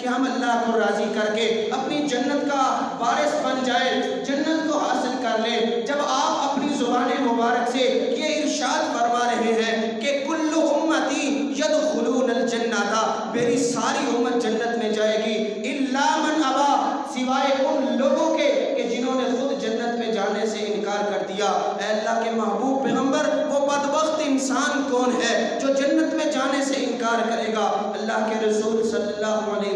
کہ ہم اللہ کو راضی کر کے اپنی جنت کا وارث بن جائے، جنت کو حاصل کر لیں۔ جب آپ اپنی زبان مبارک سے یہ ارشاد فرما رہے ہیں کہ کل امتی یدخلون الجنہ، میری ساری امت جنت میں جائے گی، الا من ابا، سوائے ان لوگوں کے کہ جنہوں نے خود جنت میں جانے سے انکار کر دیا۔ اے اللہ کے محبوب پیغمبر، وہ بدبخت انسان کون ہے جو جنت میں جانے سے انکار کرے گا؟ اللہ کے رسول صلی اللہ علیہ